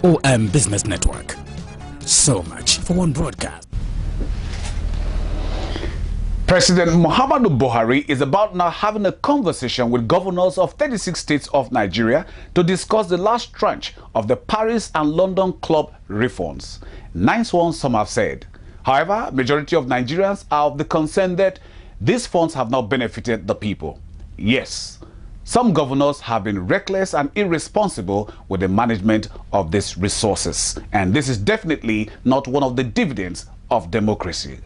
EOM Business Network. So much for one broadcast. President Muhammadu Buhari is about now having a conversation with governors of 36 states of Nigeria to discuss the last tranche of the Paris and London Club reforms. Nice ones, some have said. However, majority of Nigerians are of the concern that these funds have not benefited the people. Yes, some governors have been reckless and irresponsible with the management of these resources, and this is definitely not one of the dividends of democracy.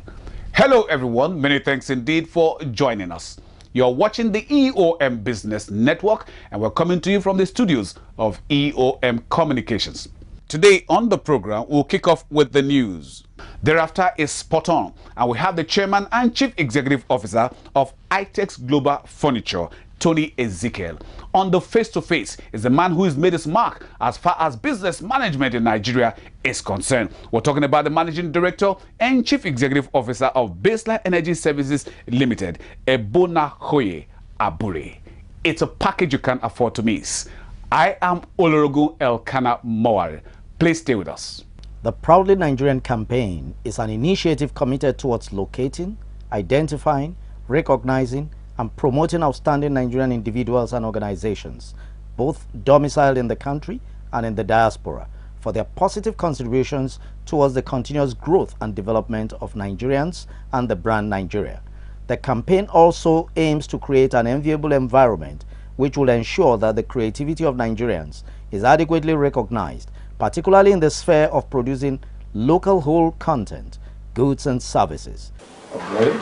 Hello everyone, many thanks indeed for joining us. You're watching the EOM Business Network, and we're coming to you from the studios of EOM Communications. Today on the program, we'll kick off with the news. Thereafter is Spot On, and we have the Chairman and Chief Executive Officer of Itex Global Furniture, Tony Ezekiel. On the face-to-face is a man who has made his mark as far as business management in Nigeria is concerned. We're talking about the Managing Director and Chief Executive Officer of Baseline Energy Services Limited, Ebonahoye Abure. It's a package you can't afford to miss. I am Olorogun Elkanah Mowari. Please stay with us. The Proudly Nigerian campaign is an initiative committed towards locating, identifying, recognizing, and promoting outstanding Nigerian individuals and organizations, both domiciled in the country and in the diaspora, for their positive contributions towards the continuous growth and development of Nigerians and the brand Nigeria. The campaign also aims to create an enviable environment which will ensure that the creativity of Nigerians is adequately recognized, particularly in the sphere of producing local whole content, goods and services. A brand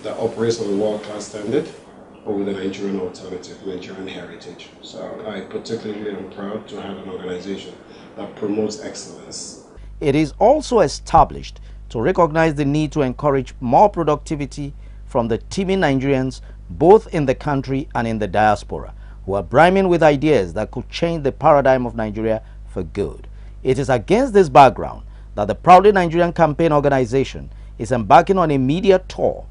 that operates on a world-class standard, but with a Nigerian alternative, Nigerian heritage. So I particularly am proud to have an organization that promotes excellence. It is also established to recognize the need to encourage more productivity from the teeming Nigerians, both in the country and in the diaspora, who are brimming with ideas that could change the paradigm of Nigeria for good. It is against this background that the Proudly Nigerian Campaign Organization is embarking on a media tour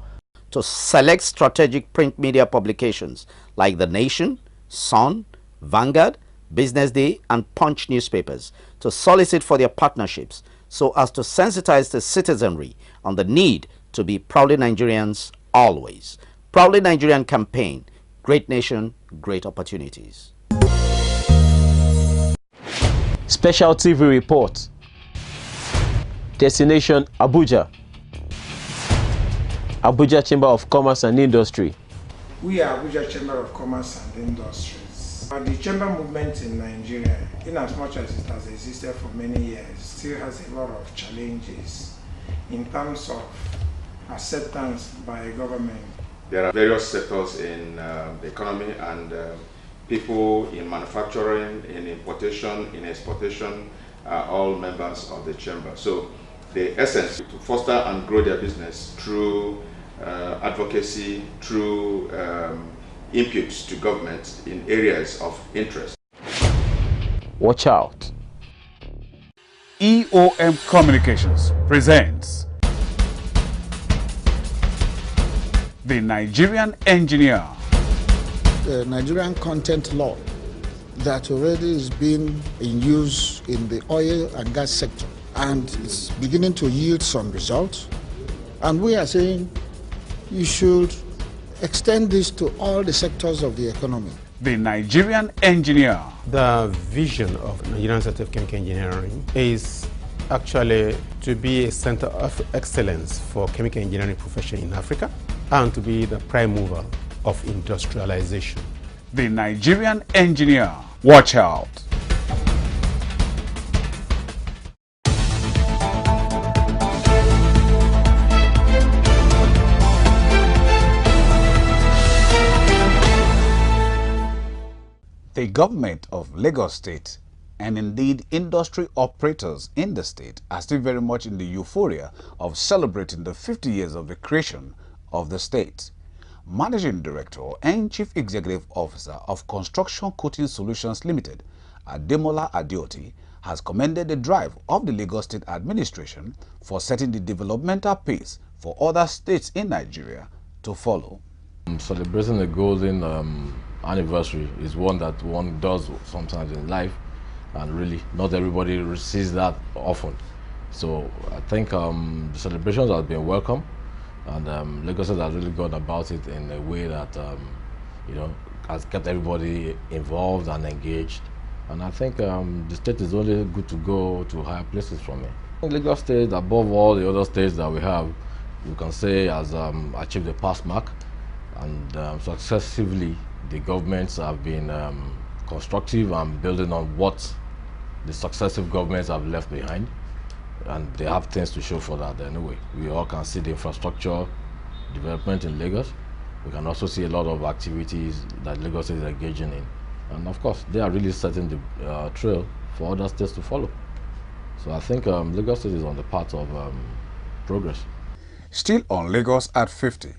to select strategic print media publications like The Nation, Sun, Vanguard, Business Day, and Punch newspapers to solicit for their partnerships so as to sensitize the citizenry on the need to be proudly Nigerians always. Proudly Nigerian Campaign, great nation, great opportunities. Special TV report. Destination Abuja. Abuja Chamber of Commerce and Industry. We are Abuja Chamber of Commerce and Industries. The chamber movement in Nigeria, in as much as it has existed for many years, still has a lot of challenges in terms of acceptance by government. There are various sectors in the economy, and people in manufacturing, in importation, in exportation are all members of the chamber. So the essence is to foster and grow their business through advocacy, through inputs to government in areas of interest. Watch out. EOM Communications presents The Nigerian Engineer. The Nigerian content law that already is being in use in the oil and gas sector, and it's beginning to yield some results. And we are saying you should extend this to all the sectors of the economy. The Nigerian Engineer. The vision of Nigerian Institute of Chemical Engineering is actually to be a center of excellence for chemical engineering profession in Africa and to be the prime mover of industrialization. The Nigerian Engineer. Watch out. The government of Lagos State and indeed industry operators in the state are still very much in the euphoria of celebrating the 50 years of the creation of the state. Managing Director and Chief Executive Officer of Construction Coating Solutions Limited, Ademola Adeoti, has commended the drive of the Lagos State administration for setting the developmental pace for other states in Nigeria to follow. Celebrating the golden anniversary is one that one does sometimes in life, and really not everybody sees that often. So I think the celebrations have been welcome, and Lagos State has really gone about it in a way that you know, has kept everybody involved and engaged. And I think the state is only good to go to higher places from it. Lagos State, above all the other states that we have, you can say has achieved a pass mark, and successively the governments have been constructive and building on what the successive governments have left behind, and they have things to show for that anyway. We all can see the infrastructure development in Lagos. We can also see a lot of activities that Lagos is engaging in, and of course they are really setting the trail for other states to follow. So I think Lagos State is on the path of progress. Still on Lagos at 50,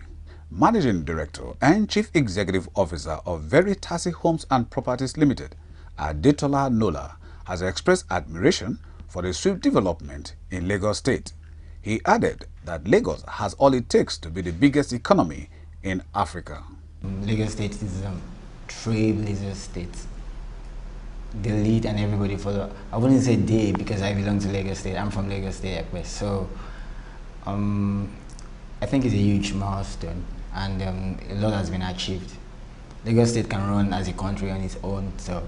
Managing Director and Chief Executive Officer of Veritasi Homes and Properties Limited, Adetola Nola, has expressed admiration for the swift development in Lagos State. He added that Lagos has all it takes to be the biggest economy in Africa. Lagos State is a trailblazer state. The lead and everybody follow. I wouldn't say they, because I belong to Lagos State. I'm from Lagos State at West. So I think it's a huge milestone, and a lot has been achieved. Lagos State can run as a country on its own, so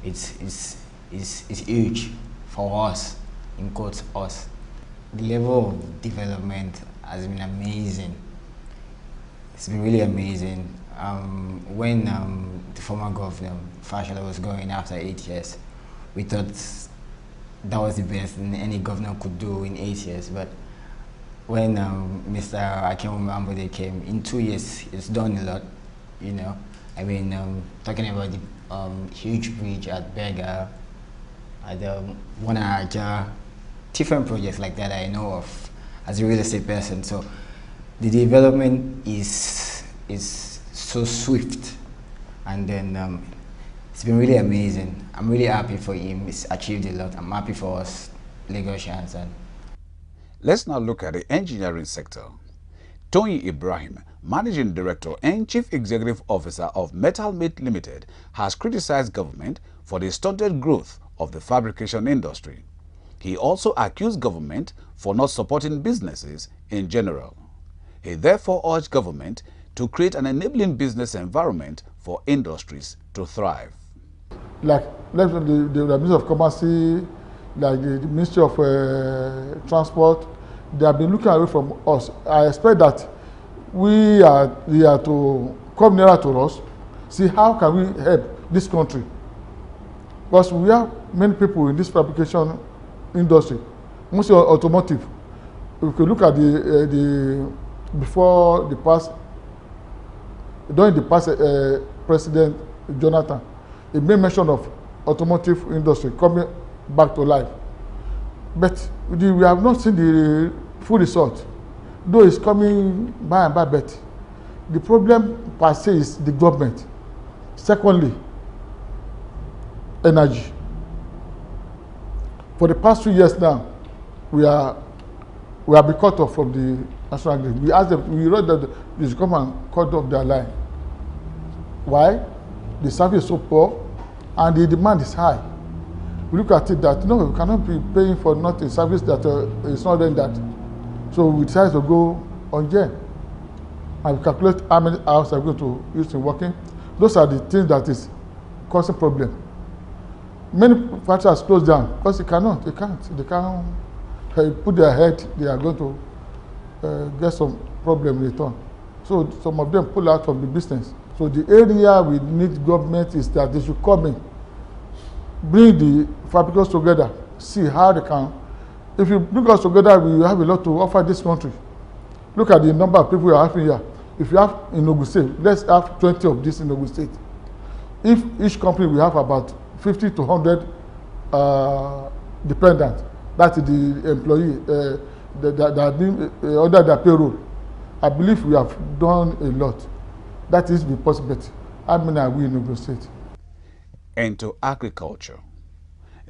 it's huge for us, in quotes, us. The level of development has been amazing. It's been really amazing. When the former governor, Fashola, was going after 8 years, we thought that was the best any governor could do in 8 years. But when Mr. Akinwumi Ambode came, in 2 years, it's done a lot, you know. I mean, talking about the huge bridge at Berger, at Wanaja, different projects like that I know of as a real estate person. So the development is so swift, and then it's been really amazing. I'm really happy for him. He's achieved a lot. I'm happy for us Lagosians. And let's now look at the engineering sector. Tony Ibrahim, Managing Director and Chief Executive Officer of Metal Mate Limited, has criticized government for the stunted growth of the fabrication industry. He also accused government for not supporting businesses in general. He therefore urged government to create an enabling business environment for industries to thrive. Like the Ministry of Commerce, like the Ministry of Transport, they have been looking away from us. I expect that we are to come nearer to us, see how can we help this country. Because we have many people in this fabrication industry, mostly automotive. If you look at during the past President Jonathan, he made mention of automotive industry coming back to life. But we have not seen the full result, though it's coming by and by. But the problem per se is the government. Secondly, energy. For the past 2 years now, we have been cut off from the national grid. We asked them, we wrote that they should come and cut off their line. Why? The service is so poor and the demand is high. We look at it that no, we cannot be paying for not a service that is not doing that. So we decided to go on gen and we calculate how many hours are going to use in working. Those are the things that is causing problem. Many factories closed down because they can't put their head, they are going to get some problem in return. So some of them pull out from the business. So the area we need government is that they should come in, bring the fabricants together, see how they can. If you bring us together, we have a lot to offer this country. Look at the number of people we are having here. If you have in Ogun State, let's have 20 of this in Ogun State. If each company will have about 50 to 100 dependents, that is the employee that are being under their payroll, I believe we have done a lot. That is the possibility. How many are we in Ogun State? Into agriculture.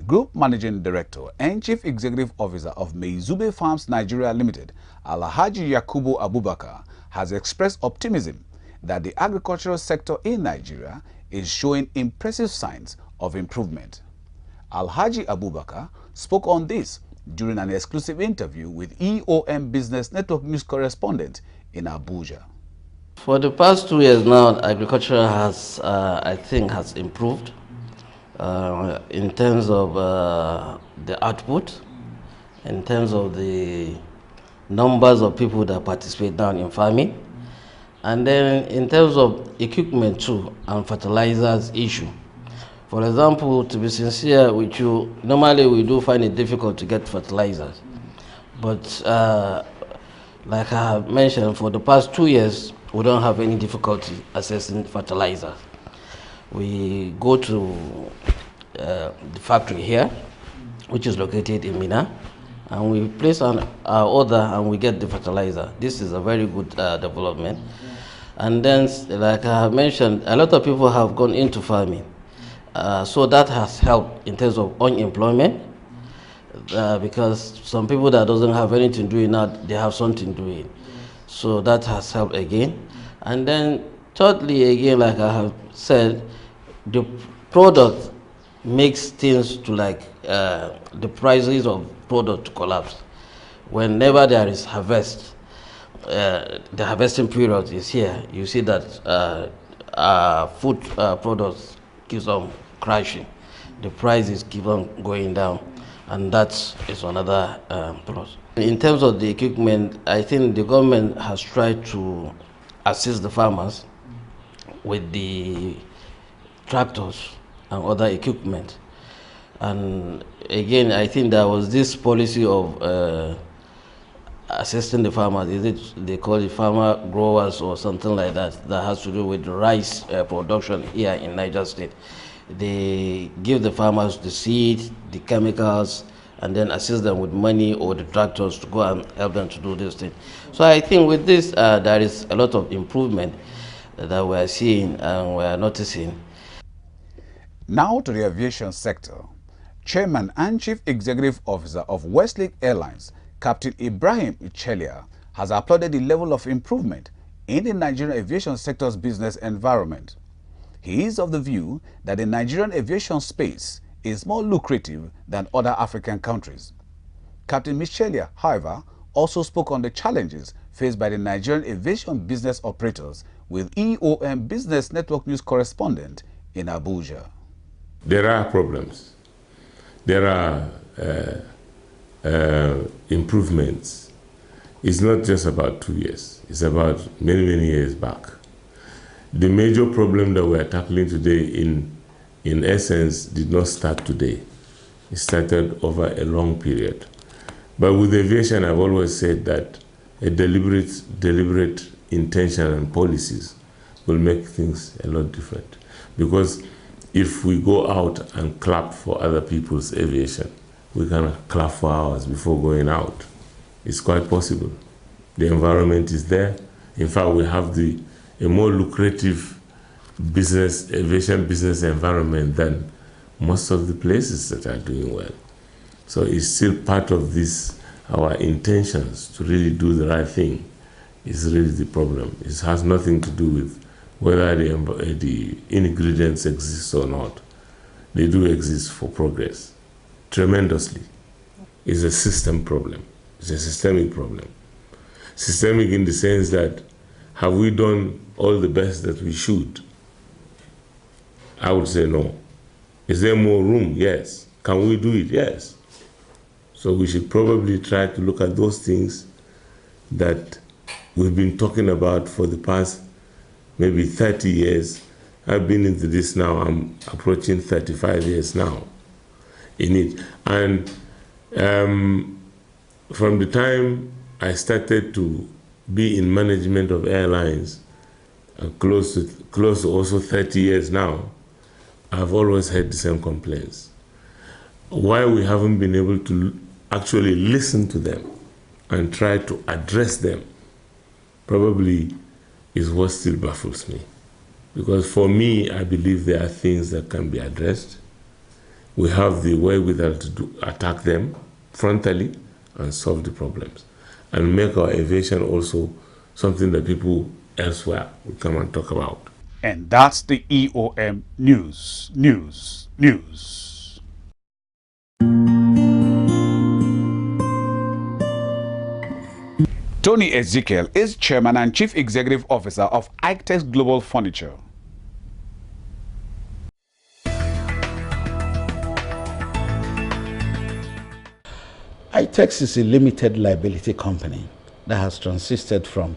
Group Managing Director and Chief Executive Officer of Maizube Farms Nigeria Limited, Alhaji Yakubu Abubakar, has expressed optimism that the agricultural sector in Nigeria is showing impressive signs of improvement. Alhaji Abubakar, spoke on this during an exclusive interview with EOM Business Network News correspondent in Abuja. For the past 2 years now, agriculture has, I think, has improved in terms of the output, in terms of the numbers of people that participate now in farming, and then in terms of equipment too and fertilizers issue. For example, to be sincere with you, normally we do find it difficult to get fertilizers, but like I have mentioned, for the past 2 years, we don't have any difficulty accessing fertilizers. We go to the factory here, which is located in Mina, and we place our order and we get the fertilizer. This is a very good development. And then, like I have mentioned, a lot of people have gone into farming. So that has helped in terms of unemployment, because some people that doesn't have anything doing now, they have something doing. So that has helped again. And then thirdly, again, like I have said, the product makes things to like the prices of product to collapse. Whenever there is harvest, the harvesting period is here, you see that food products keeps on crashing. The prices keep on going down, and that is another plus. In terms of the equipment, I think the government has tried to assist the farmers with the tractors and other equipment. And again, I think there was this policy of assisting the farmers. Is it they call it farmer growers or something like that? That has to do with the rice production here in Niger State. They give the farmers the seed, the chemicals, and then assist them with money or the tractors to go and help them to do this thing. So I think with this, there is a lot of improvement that we are seeing and we are noticing. Now to the aviation sector. Chairman and Chief Executive Officer of Westlink Airlines, Captain Ibrahim Ichelia, has applauded the level of improvement in the Nigerian aviation sector's business environment. He is of the view that the Nigerian aviation space is more lucrative than other African countries. Captain Michelia, however, also spoke on the challenges faced by the Nigerian aviation business operators with EOM Business Network News correspondent in Abuja. There are problems. There are improvements. It's not just about 2 years. It's about many, many years back. The major problem that we are tackling today in essence did not start today. It started over a long period. But with aviation, I've always said that a deliberate intention and policies will make things a lot different. Because if we go out and clap for other people's aviation, we can clap for ours before going out. It's quite possible. The environment is there. In fact, we have a more lucrative aviation business environment than most of the places that are doing well. So it's still part of this, our intentions to really do the right thing is really the problem. It has nothing to do with whether the ingredients exist or not. They do exist for progress, tremendously. It's a system problem. It's a systemic problem. Systemic in the sense that, have we done all the best that we should? I would say no. Is there more room? Yes. Can we do it? Yes. So we should probably try to look at those things that we've been talking about for the past maybe 30 years. I've been into this now, I'm approaching 35 years now in it. And from the time I started to be in management of airlines, close to also 30 years now, I've always had the same complaints. Why we haven't been able to actually listen to them and try to address them probably is what still baffles me. Because for me, I believe there are things that can be addressed. We have the wherewithal to attack them frontally and solve the problems and make our aviation also something that people elsewhere will come and talk about. And that's the EOM News. Tony Ezekiel is Chairman and Chief Executive Officer of Itex Global Furniture. Itex is a limited liability company that has transited from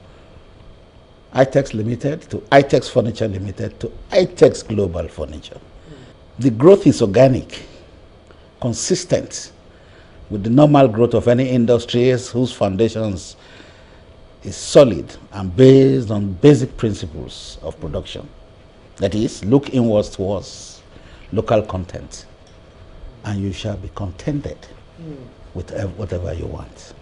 Itex Limited to Itex Furniture Limited to Itex Global Furniture. The growth is organic, consistent with the normal growth of any industries whose foundations is solid and based on basic principles of production. That is, look inwards towards local content, and you shall be contented with whatever you want.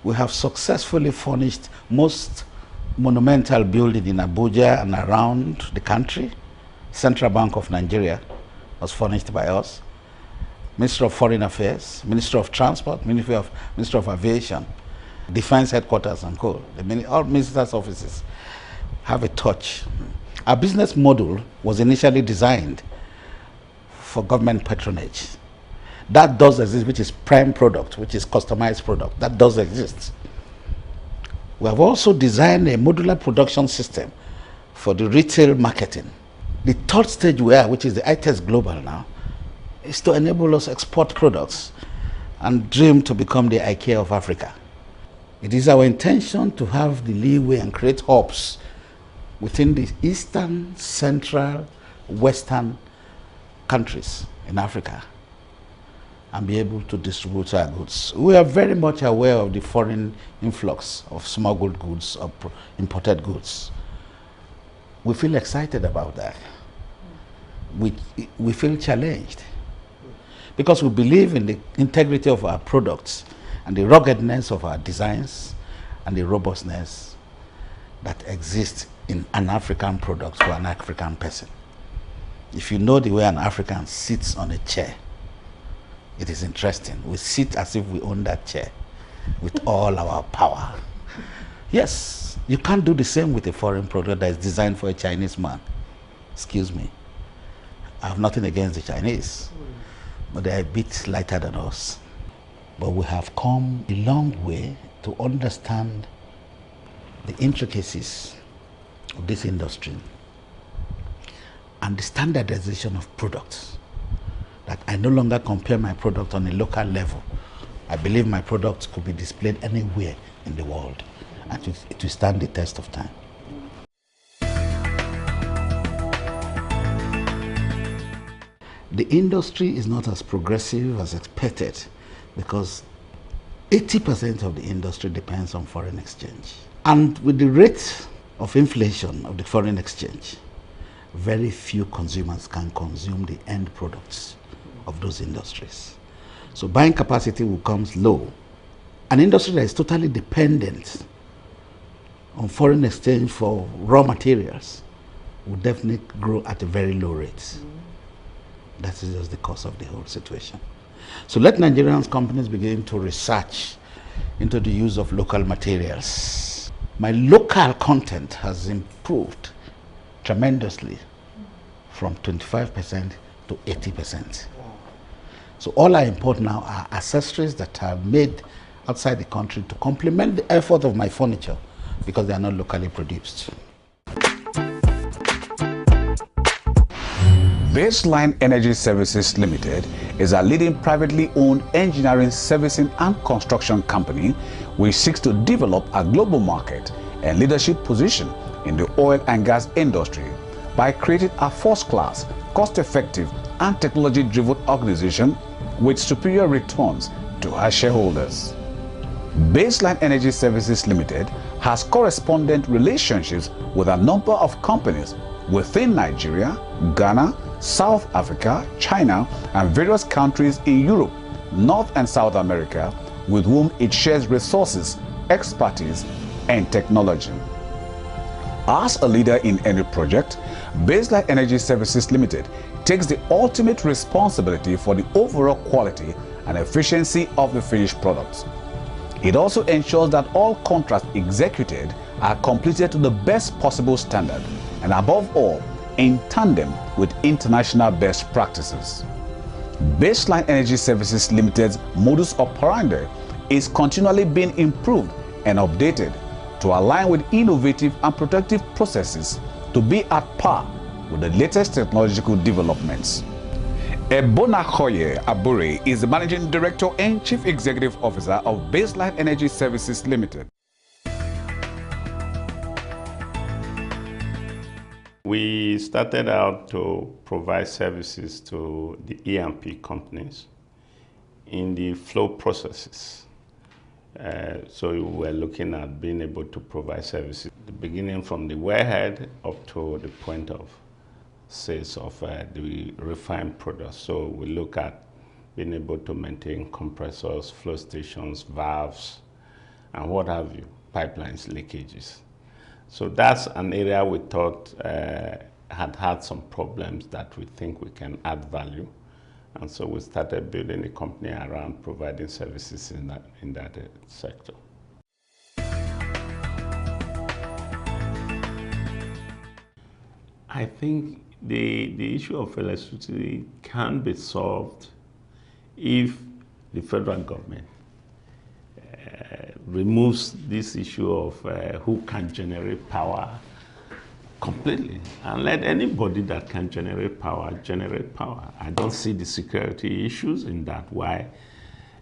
We have successfully furnished most monumental buildings in Abuja and around the country. Central Bank of Nigeria was furnished by us. Ministry of Foreign Affairs, Ministry of Transport, Ministry of Aviation, Defense Headquarters and co. All ministers' offices have a touch. Our business model was initially designed for government patronage. That does exist, which is prime product, which is customized product. That does exist. We have also designed a modular production system for the retail marketing. The third stage we are, which is the Itex Global now, is to enable us export products and dream to become the IKEA of Africa. It is our intention to have the leeway and create hubs within the eastern, central, western countries in Africa and be able to distribute our goods. We are very much aware of the foreign influx of smuggled goods, of imported goods. We feel excited about that. We feel challenged because we believe in the integrity of our products and the ruggedness of our designs and the robustness that exists in an African product for an African person. If you know the way an African sits on a chair, it is interesting. We sit as if we own that chair with all our power. Yes, you can't do the same with a foreign product that is designed for a Chinese man. Excuse me. I have nothing against the Chinese, but they are a bit lighter than us. But we have come a long way to understand the intricacies of this industry and the standardization of products. That I no longer compare my product on a local level. I believe my product could be displayed anywhere in the world and it will stand the test of time. The industry is not as progressive as expected because 80% of the industry depends on foreign exchange. And with the rate of inflation of the foreign exchange, very few consumers can consume the end products of those industries. So buying capacity will come low. An industry that is totally dependent on foreign exchange for raw materials will definitely grow at a very low rate. That is just the cause of the whole situation. So let Nigerian companies begin to research into the use of local materials. My local content has improved tremendously from 25% to 80%. So all I import now are accessories that are made outside the country to complement the effort of my furniture because they are not locally produced. Baseline Energy Services Limited is a leading privately owned engineering, servicing and construction company which seeks to develop a global market and leadership position in the oil and gas industry by creating a first-class, cost-effective and technology-driven organization with superior returns to our shareholders. Baseline Energy Services Limited has correspondent relationships with a number of companies within Nigeria, Ghana, South Africa, China, and various countries in Europe, North and South America, with whom it shares resources, expertise, and technology. As a leader in any project, Baseline Energy Services Limited takes the ultimate responsibility for the overall quality and efficiency of the finished products. It also ensures that all contracts executed are completed to the best possible standard and above all, in tandem with international best practices. Baseline Energy Services Limited's modus operandi is continually being improved and updated to align with innovative and productive processes to be at par with the latest technological developments. Ebonakoye Abure is the Managing Director and Chief Executive Officer of Baseline Energy Services Limited. We started out to provide services to the E&P companies in the flow processes. So we were looking at being able to provide services, beginning from the wellhead up to the point of sales of the refined products. So we look at being able to maintain compressors, flow stations, valves, and what have you, pipelines, leakages. So that's an area we thought had some problems that we think we can add value. And so we started building a company around providing services in that sector. I think the issue of electricity can be solved if the federal government removes this issue of who can generate power completely and let anybody that can generate power. I don't see the security issues in that. Why?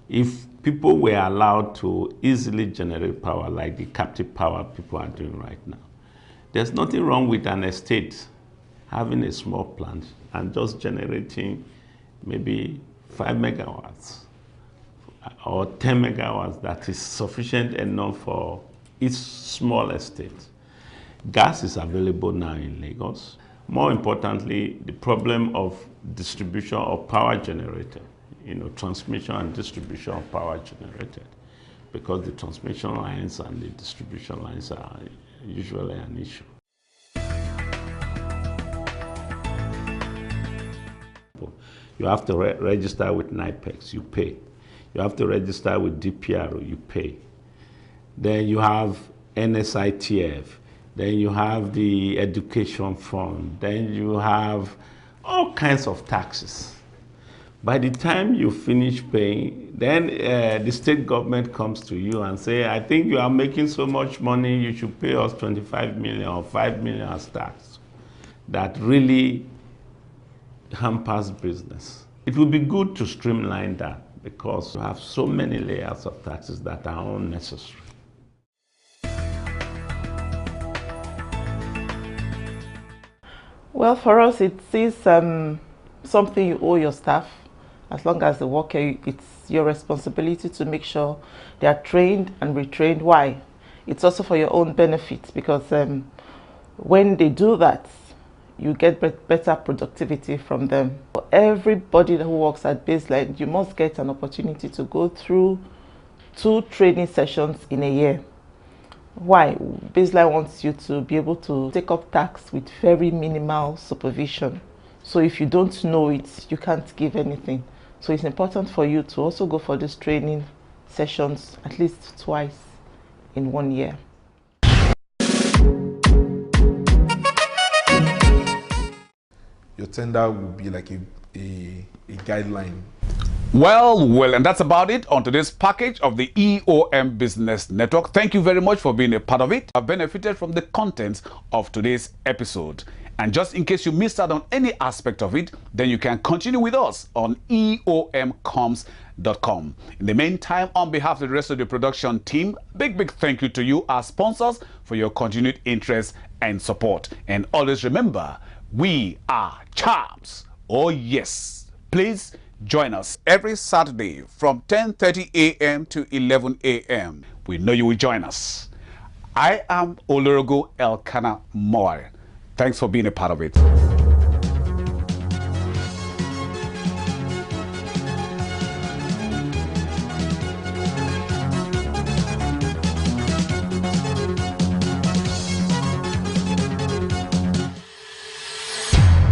If people were allowed to easily generate power like the captive power people are doing right now, there's nothing wrong with an estate having a small plant and just generating maybe 5 megawatts or 10 megawatts that is sufficient enough for each small estate. Gas is available now in Lagos. More importantly, the problem of distribution of power generated, transmission and distribution of power generated, because the transmission lines and the distribution lines are usually an issue. You have to register with Itex, you pay. You have to register with DPRO, you pay. Then you have NSITF. Then you have the education fund. Then you have all kinds of taxes. By the time you finish paying, then the state government comes to you and say, I think you are making so much money, you should pay us 25 million or 5 million as tax. That really hampers business. It would be good to streamline that because you have so many layers of taxes that are unnecessary. Well, for us, it is something you owe your staff. As long as they work here, it's your responsibility to make sure they are trained and retrained. Why? It's also for your own benefit, because when they do that, you get better productivity from them. For everybody who works at Baseline, you must get an opportunity to go through 2 training sessions in a year. Why? Baseline wants you to be able to take up tasks with very minimal supervision. So if you don't know it, you can't give anything. So it's important for you to also go for these training sessions at least twice in 1 year. Your tender will be like a guideline. Well, and that's about it on today's package of the EOM Business Network. Thank you very much for being a part of it. I've benefited from the contents of today's episode. And just in case you missed out on any aspect of it, then you can continue with us on eomcoms.com. In the meantime, on behalf of the rest of the production team, big thank you to you, our sponsors, for your continued interest and support. And always remember, we are champs. Oh yes. Please join us every Saturday from 10:30 a.m. to 11 a.m. We know you will join us. I am Olorogo Elkanah Moore. Thanks for being a part of it.